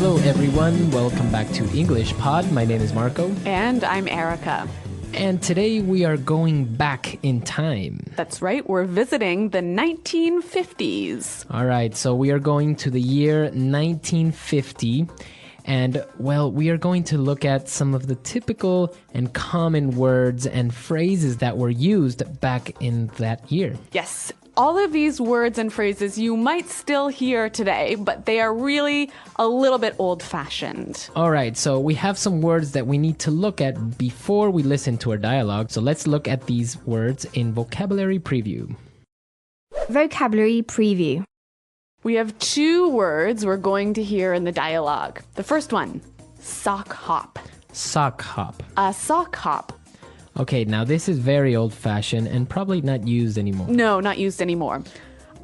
Hello everyone, welcome back to English Pod. My name is Marco. And I'm Erica. And today we are going back in time. That's right, we're visiting the 1950s. All right, so we are going to the year 1950. And, well, we are going to look at some of the typical and common words and phrases that were used back in that year. Yes, all of these words and phrases you might still hear today, but they are really a little bit old-fashioned. All right, so we have some words that we need to look at before we listen to our dialogue. So let's look at these words in vocabulary preview. Vocabulary preview. We have two words we're going to hear in the dialogue. The first one, sock hop. Sock hop. A sock hop. Okay, now this is very old-fashioned and probably not used anymore. No, not used anymore.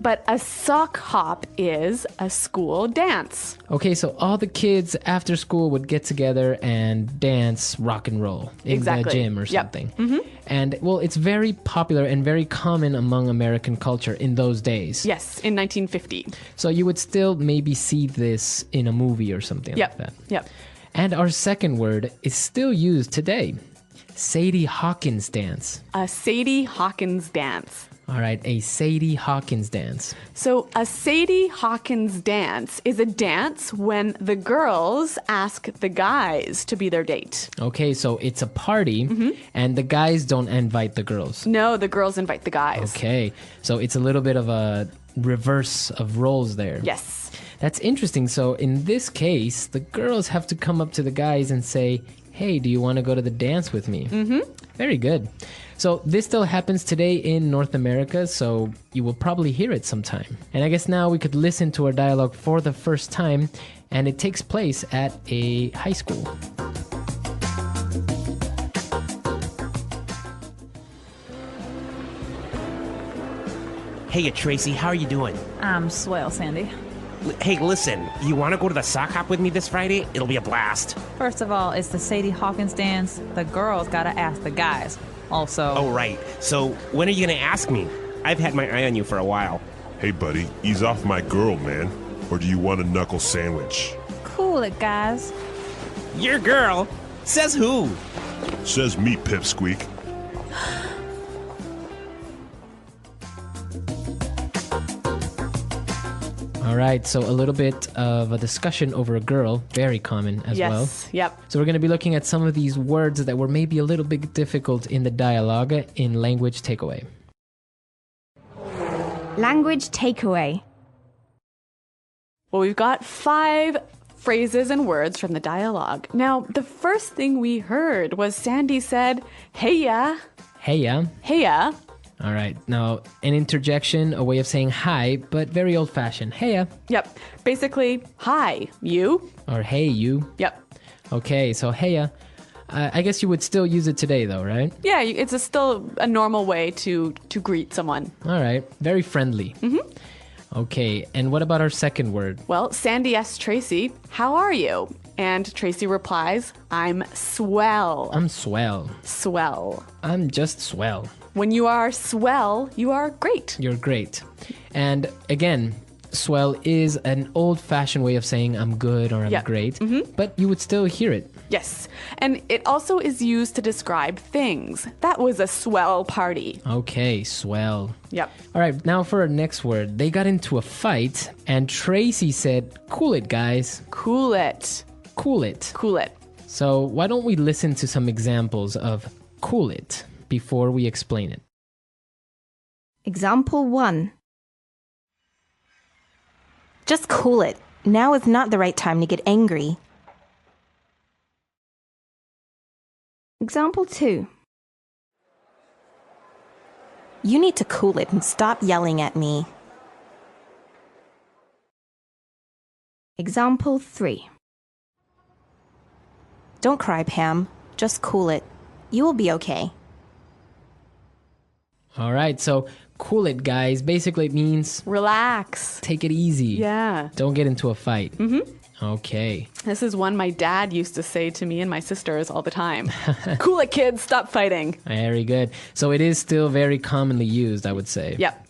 But a sock hop is a school dance. Okay, so all the kids after school would get together and dance rock and roll in the gym or something. Yep. Mm-hmm. And, well, it's very popular and very common among American culture in those days. Yes, in 1950. So you would still maybe see this in a movie or something like that. Yep. And our second word is still used today. Sadie Hawkins dance. A Sadie Hawkins dance. All right, a Sadie Hawkins dance. So a Sadie Hawkins dance is a dance when the girls ask the guys to be their date. Okay, so it's a party, and the guys don't invite the girls. No, the girls invite the guys. Okay, so it's a little bit of a reverse of roles there. Yes. That's interesting. So in this case, the girls have to come up to the guys and say, hey, do you want to go to the dance with me? Mm-hmm. Very good. So this still happens today in North America, so you will probably hear it sometime. And I guess now we could listen to our dialogue for the first time, and it takes place at a high school. Hey, Tracy, how are you doing? I'm swell, Sandy. Hey, listen, you want to go to the sock hop with me this Friday? It'll be a blast. First of all, it's the Sadie Hawkins dance. The girls gotta ask the guys. Also... Oh, right. So, when are you going to ask me? I've had my eye on you for a while. Hey, buddy, ease off my girl, man. Or do you want a knuckle sandwich? Cool it, guys. Your girl? Says who? Says me, pipsqueak. All right, so a little bit of a discussion over a girl, very common as well. Yes, yep. So we're going to be looking at some of these words that were maybe a little bit difficult in the dialogue in language takeaway. Language takeaway. Well, we've got 5 phrases and words from the dialogue. Now, the first thing we heard was Sandy said, heya. Heya. Heya. All right, now an interjection, a way of saying hi, but very old-fashioned. Heya. Yep. Basically, hi, you. Or hey, you. Yep. Okay, so heya. I guess you would still use it today, though, right? Yeah, it's still a normal way to greet someone. All right, very friendly. Mm-hmm. Okay, and what about our second word? Well, Sandy asks Tracy, how are you? And Tracy replies, I'm swell. I'm swell. Swell. I'm just swell. When you are swell, you are great. You're great. And again, swell is an old-fashioned way of saying I'm good or I'm great, but you would still hear it. Yes. And it also is used to describe things. That was a swell party. Okay, swell. Yep. All right, now for our next word. They got into a fight, and Tracy said, cool it, guys. Cool it. Cool it. Cool it. So why don't we listen to some examples of cool it before we explain it? Example 1. Just cool it. Now is not the right time to get angry. Example 2. You need to cool it and stop yelling at me. Example 3. Don't cry, Pam. Just cool it. You will be okay. All right, so cool it, guys. Basically, it means relax. Take it easy. Yeah. Don't get into a fight. Mm-hmm. Okay. This is one my dad used to say to me and my sisters all the time. Cool it, kids. Stop fighting. Very good. So it is still very commonly used, I would say. Yep.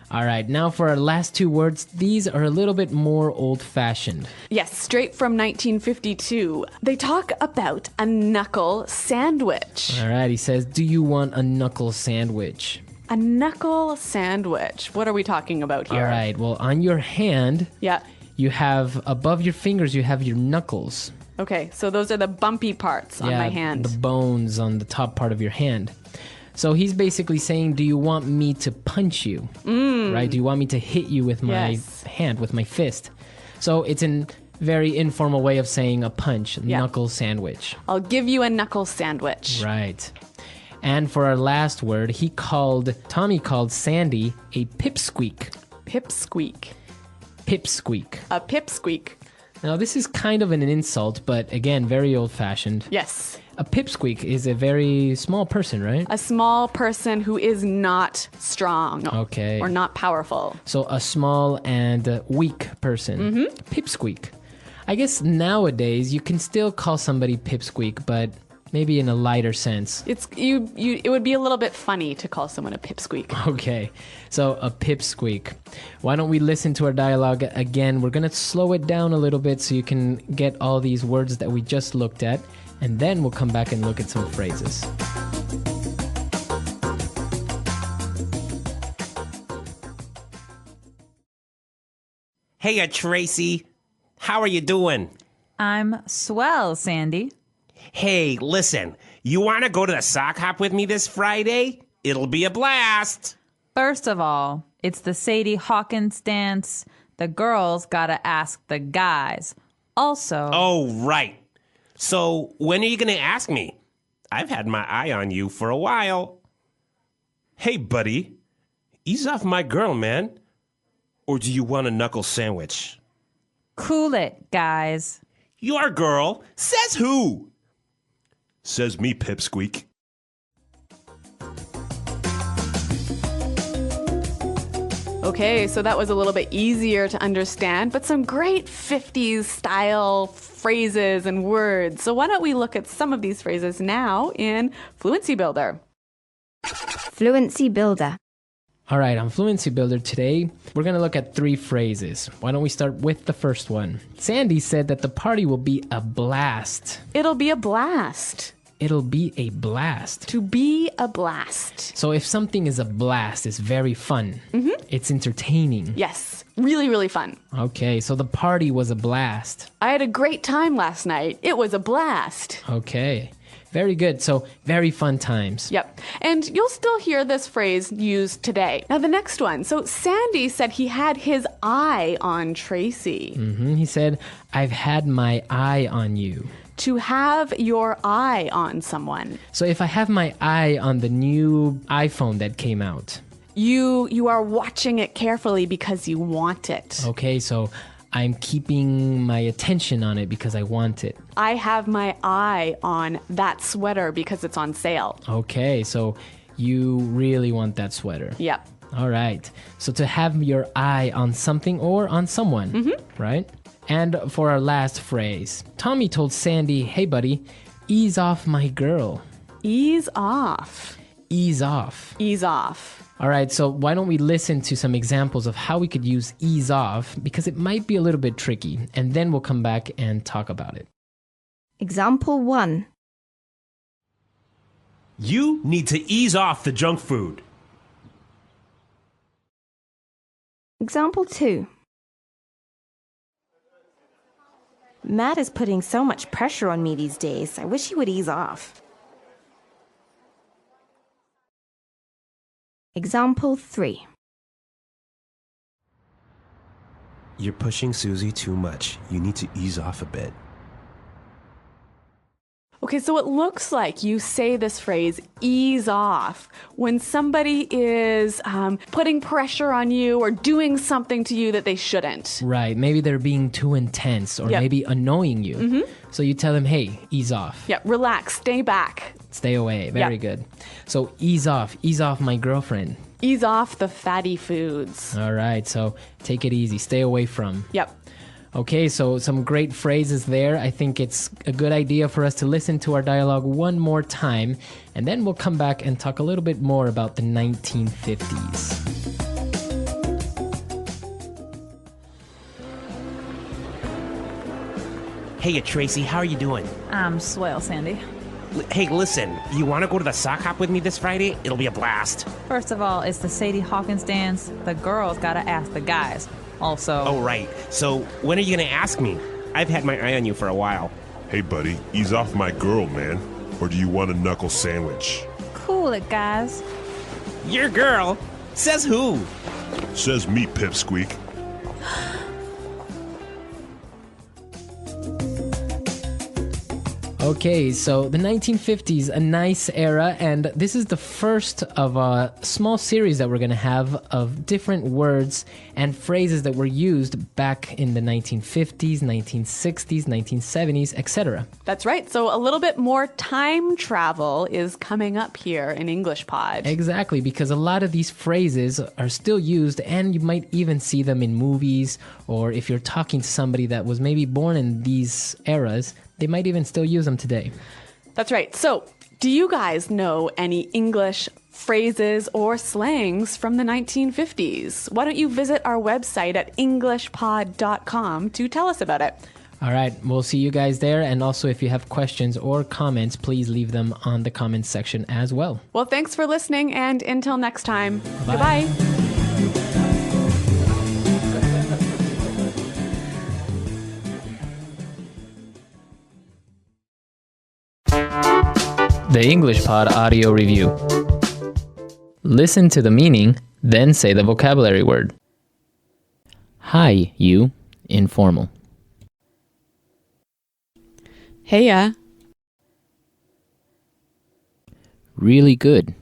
All right, now for our last two words. These are a little bit more old-fashioned. Yes, straight from 1952. They talk about a knuckle sandwich. All right, he says, do you want a knuckle sandwich? A knuckle sandwich. What are we talking about here? All right, well, on your hand, Yeah. you have, above your fingers, you have your knuckles. Okay, so those are the bumpy parts on my hand. The bones on the top part of your hand. So he's basically saying, do you want me to punch you? Right? Do you want me to hit you with my hand, with my fist? So it's a very informal way of saying a punch, knuckle sandwich. I'll give you a knuckle sandwich. Right. And for our last word, Tommy called Sandy a pipsqueak. Pipsqueak. Pipsqueak. A pipsqueak. Now, this is kind of an insult, but again, very old-fashioned. Yes. A pipsqueak is a very small person, right? A small person who is not strong. Okay. Or not powerful. So a small and weak person. Pipsqueak. I guess nowadays you can still call somebody pipsqueak, but maybe in a lighter sense. It would be a little bit funny to call someone a pipsqueak. Okay, so a pipsqueak. Why don't we listen to our dialogue again? We're going to slow it down a little bit so you can get all these words that we just looked at, and then we'll come back and look at some phrases. Hey, Tracy. How are you doing? I'm swell, Sandy. Hey, listen. You want to go to the sock hop with me this Friday? It'll be a blast. First of all, it's the Sadie Hawkins dance. The girls gotta ask the guys. Also... Oh, right. So, when are you going to ask me? I've had my eye on you for a while. Hey, buddy. Ease off my girl, man. Or do you want a knuckle sandwich? Cool it, guys. Your girl? Says who? Says me, pipsqueak. Okay, so that was a little bit easier to understand, but some great 50s style phrases and words. So why don't we look at some of these phrases now in Fluency Builder? Fluency Builder. All right, on Fluency Builder today, we're going to look at 3 phrases. Why don't we start with the first one? Sandy said that the party will be a blast. It'll be a blast. It'll be a blast. To be a blast. So if something is a blast, it's very fun. It's entertaining. Yes, really, really fun. Okay, so the party was a blast. I had a great time last night. It was a blast. Okay, very good. So very fun times. Yep. And you'll still hear this phrase used today. Now, the next one. So Sandy said he had his eye on Tracy. He said, I've had my eye on you. To have your eye on someone. So if I have my eye on the new iPhone that came out. You are watching it carefully because you want it. Okay, so I'm keeping my attention on it because I want it. I have my eye on that sweater because it's on sale. Okay, so you really want that sweater. Yep. All right. So to have your eye on something or on someone, right? And for our last phrase, Tommy told Sandy, hey, buddy, ease off my girl. Ease off. Ease off. Ease off. All right, so why don't we listen to some examples of how we could use ease off, because it might be a little bit tricky, and then we'll come back and talk about it. Example 1. You need to ease off the junk food. Example 2. Matt is putting so much pressure on me these days. I wish he would ease off. Example 3. You're pushing Susie too much. You need to ease off a bit. Okay, so it looks like you say this phrase, ease off, when somebody is putting pressure on you or doing something to you that they shouldn't. Right, maybe they're being too intense or Yep. maybe annoying you. So you tell them, hey, ease off. Yeah, relax, stay back. Stay away. Very Yep. good. So ease off my girlfriend. Ease off the fatty foods. All right, so take it easy. Stay away from. Yep. Okay, so some great phrases there. I think it's a good idea for us to listen to our dialogue one more time, and then we'll come back and talk a little bit more about the 1950s. Hey, Tracy, how are you doing? I'm swell, Sandy. Hey, listen, you want to go to the sock hop with me this Friday? It'll be a blast. First of all, it's the Sadie Hawkins dance. The girls gotta ask the guys. Also... Oh, right. So, when are you going to ask me? I've had my eye on you for a while. Hey, buddy, ease off my girl, man. Or do you want a knuckle sandwich? Cool it, guys. Your girl? Says who? Says me, pipsqueak. Okay, so the 1950s, a nice era, and this is the first of a small series that we're going to have of different words and phrases that were used back in the 1950s, 1960s, 1970s, etc. That's right. So a little bit more time travel is coming up here in English Pod. Exactly, because a lot of these phrases are still used, and you might even see them in movies, or if you're talking to somebody that was maybe born in these eras, they might even still use them today. That's right. So, do you guys know any English phrases or slangs from the 1950s? Why don't you visit our website at englishpod.com to tell us about it? All right, we'll see you guys there. And also, if you have questions or comments, please leave them on the comments section as well. Well, thanks for listening, and until next time, Bye. Goodbye. The English Pod Audio Review. Listen to the meaning, then say the vocabulary word. Hi, you. Informal. Heya. Really good.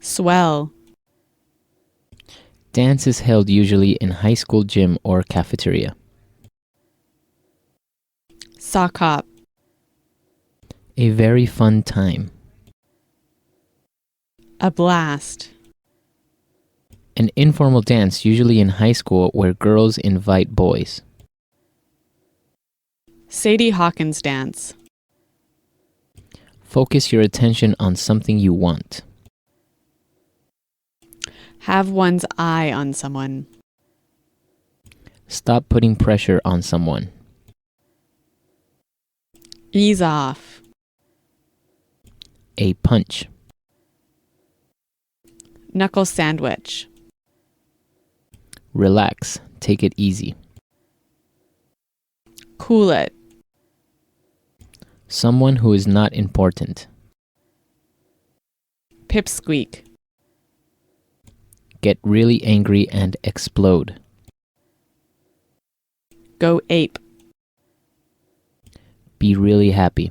Swell. Dance is held usually in high school gym or cafeteria. Sock hop. A very fun time. A blast. An informal dance usually in high school where girls invite boys. Sadie Hawkins dance. Focus your attention on something you want. Have one's eye on someone. Stop putting pressure on someone. Ease off. A punch. Knuckle sandwich. Relax. Take it easy. Cool it. Someone who is not important. Pipsqueak. Get really angry and explode. Go ape. Be really happy.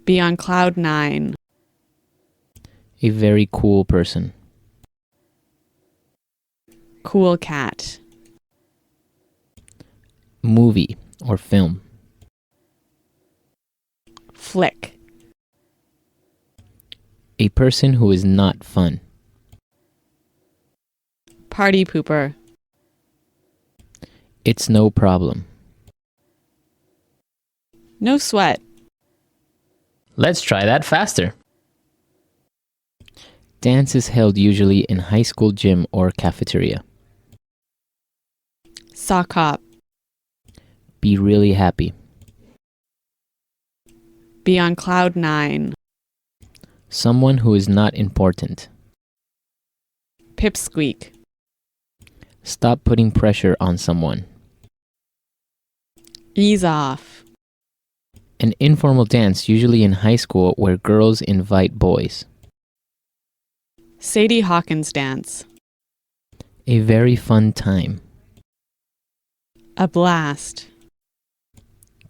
Be on cloud 9. A very cool person. Cool cat. Movie or film. Flick. A person who is not fun. Party pooper. It's no problem. No sweat. Let's try that faster. Dance is held usually in high school gym or cafeteria. Sock hop. Be really happy. Be on cloud 9. Someone who is not important. Pipsqueak. Stop putting pressure on someone. Ease off. An informal dance usually in high school where girls invite boys. Sadie Hawkins dance. A very fun time. A blast.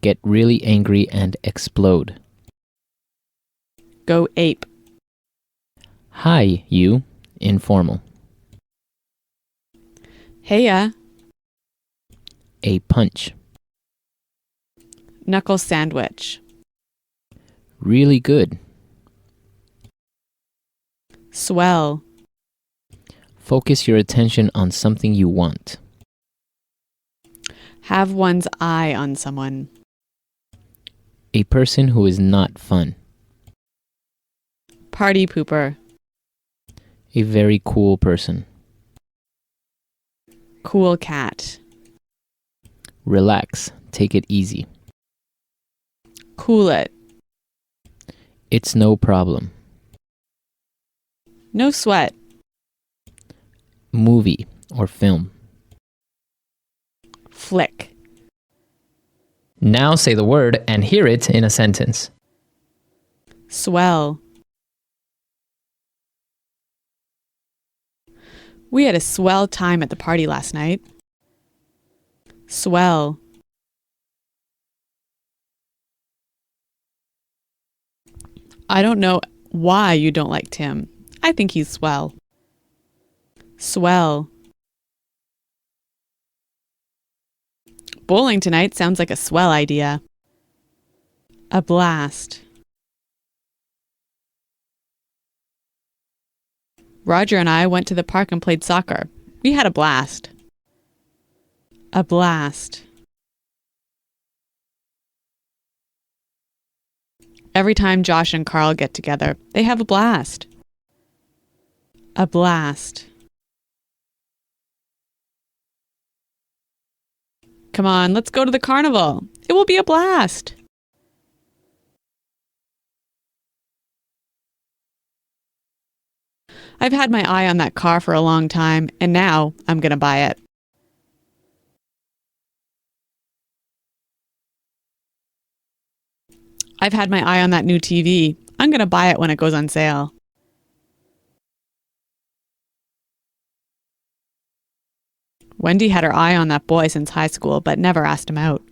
Get really angry and explode. Go ape. Hi, you. Informal. Heya. A punch. Knuckle sandwich. Really good. Swell. Focus your attention on something you want. Have one's eye on someone. A person who is not fun. Party pooper. A very cool person. Cool cat. Relax. Take it easy. Cool it. It's no problem. No sweat. Movie or film. Flick. Now say the word and hear it in a sentence. Swell. We had a swell time at the party last night. Swell. I don't know why you don't like Tim. I think he's swell. Swell. Bowling tonight sounds like a swell idea. A blast. Roger and I went to the park and played soccer. We had a blast. A blast. Every time Josh and Carl get together, they have a blast. A blast. Come on, let's go to the carnival. It will be a blast. I've had my eye on that car for a long time, and now I'm going to buy it. I've had my eye on that new TV. I'm going to buy it when it goes on sale. Wendy had her eye on that boy since high school, but never asked him out.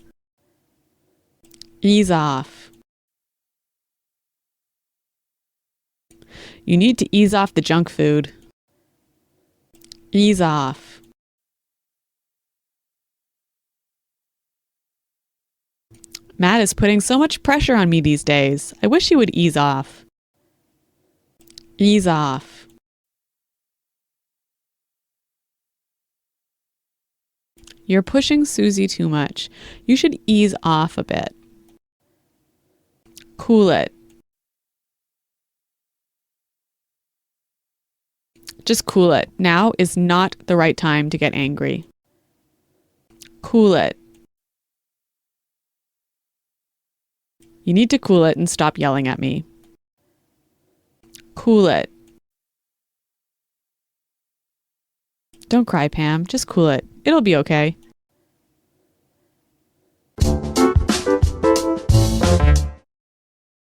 Ease off. You need to ease off the junk food. Ease off. Matt is putting so much pressure on me these days. I wish he would ease off. Ease off. You're pushing Susie too much. You should ease off a bit. Cool it. Just cool it. Now is not the right time to get angry. Cool it. You need to cool it and stop yelling at me. Cool it. Don't cry, Pam. Just cool it. It'll be okay.